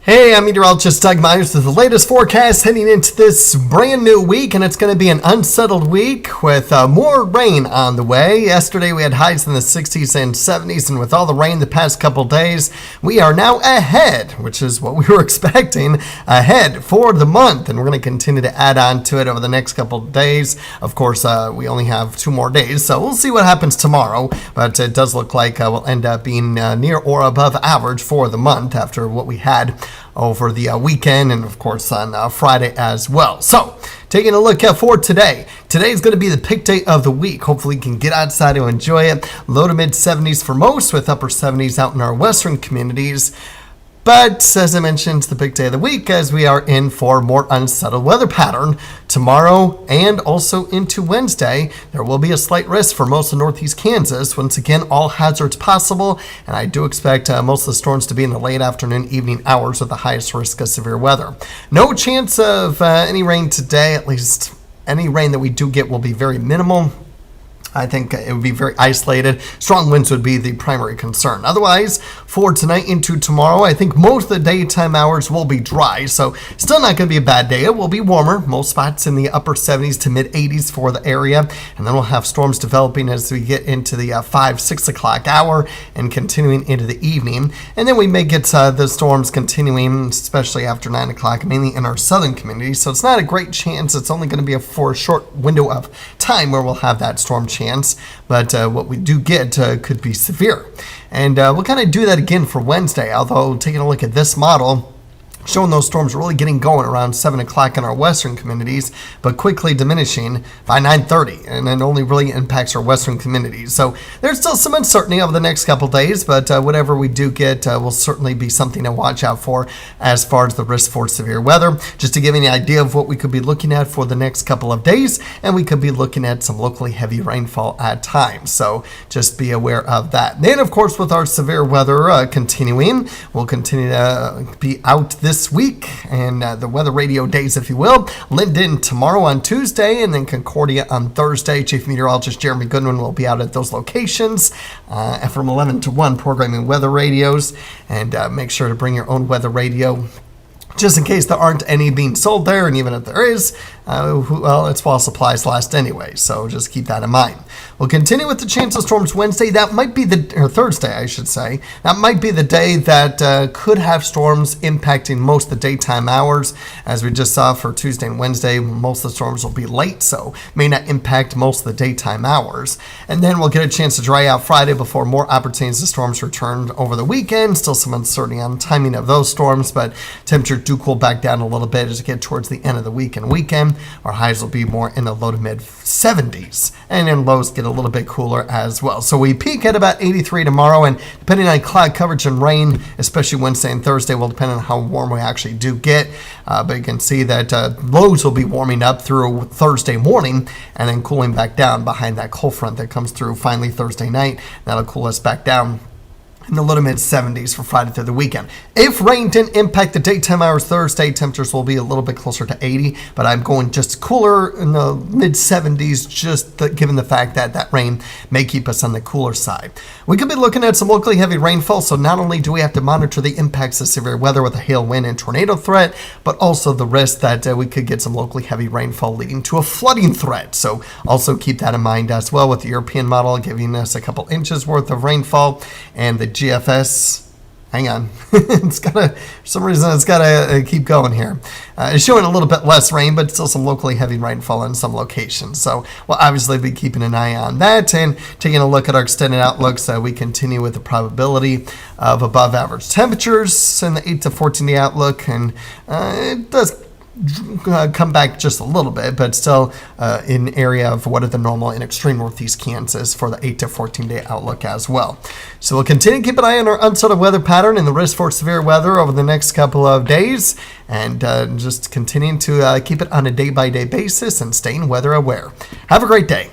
Hey, I'm meteorologist Doug Myers with the latest forecast heading into this brand new week, and it's going to be an unsettled week with more rain on the way. Yesterday we had highs in the 60s and 70s, and with all the rain the past couple days, we are now ahead, which is what we were expecting, ahead for the month, and we're going to continue to add on to it over the next couple days. Of course, we only have 2 more days, so we'll see what happens tomorrow, but it does look like we'll end up being near or above average for the month after what we had over the weekend and, of course, on Friday as well. So, taking a look for today. Today is going to be the pick day of the week. Hopefully, you can get outside and enjoy it. Low to mid 70s for most, with upper 70s out in our western communities. But, as I mentioned, the big day of the week as we are in for a more unsettled weather pattern tomorrow and also into Wednesday. There will be a slight risk for most of northeast Kansas. Once again, all hazards possible, and I do expect most of the storms to be in the late afternoon, evening hours with the highest risk of severe weather. No chance of any rain today, at least any rain that we do get will be very minimal. I think it would be very isolated. Strong winds would be the primary concern. Otherwise, for tonight into tomorrow, I think most of the daytime hours will be dry, so still not going to be a bad day. It will be warmer. Most spots in the upper 70s to mid 80s for the area, and then we'll have storms developing as we get into the 5, 6 o'clock hour and continuing into the evening. And then we may get the storms continuing, especially after 9 o'clock, mainly in our southern communities. So it's not a great chance. It's only going to be for a short window of time where we'll have that storm chance, but what we do get could be severe. And we'll kind of do that again for Wednesday, although taking a look at this model, showing those storms really getting going around 7 o'clock in our western communities, but quickly diminishing by 9:30, and it only really impacts our western communities. So there's still some uncertainty over the next couple days, but whatever we do get will certainly be something to watch out for as far as the risk for severe weather. Just to give you an idea of what we could be looking at for the next couple of days, and we could be looking at some locally heavy rainfall at times. So just be aware of that. Then, of course, with our severe weather continuing, we'll continue to be out this week, and the weather radio days, if you will. Linden tomorrow on Tuesday, and then Concordia on Thursday. Chief Meteorologist Jeremy Goodwin will be out at those locations from 11 to 1 programming weather radios, and make sure to bring your own weather radio just in case there aren't any being sold there, and even if there is, well, it's while supplies last anyway, so just keep that in mind. We'll continue with the chance of storms Wednesday. That might be or Thursday, I should say. That might be the day that could have storms impacting most of the daytime hours. As we just saw for Tuesday and Wednesday, most of the storms will be late, so may not impact most of the daytime hours. And then we'll get a chance to dry out Friday before more opportunities of storms return over the weekend. Still some uncertainty on the timing of those storms, but temperatures do cool back down a little bit as we get towards the end of the weekend. Our highs will be more in the low to mid 70s, and then lows get a little bit cooler as well. So we peak at about 83 tomorrow, and depending on cloud coverage and rain, especially Wednesday and Thursday, will depend on how warm we actually do get. But you can see that lows will be warming up through Thursday morning and then cooling back down behind that cold front that comes through finally Thursday night. That'll cool us back down in the low to mid 70s for Friday through the weekend. If rain didn't impact the daytime hours Thursday, temperatures will be a little bit closer to 80, but I'm going just cooler in the mid 70s, just given the fact that that rain may keep us on the cooler side. We could be looking at some locally heavy rainfall, so not only do we have to monitor the impacts of severe weather with a hail, wind, and tornado threat, but also the risk that we could get some locally heavy rainfall leading to a flooding threat. So also keep that in mind as well, with the European model giving us a couple inches worth of rainfall, and the GFS, hang on, for some reason it's got to keep going here. It's showing a little bit less rain, but still some locally heavy rainfall in some locations. So we'll obviously be keeping an eye on that, and taking a look at our extended outlooks. We continue with the probability of above average temperatures in the 8 to 14 day outlook, and it does come back just a little bit, but still in area of what are the normal in extreme northeast Kansas for the 8 to 14 day outlook as well. So we'll continue to keep an eye on our unsettled weather pattern and the risk for severe weather over the next couple of days, and just continuing to keep it on a day by day basis and staying weather aware. Have a great day.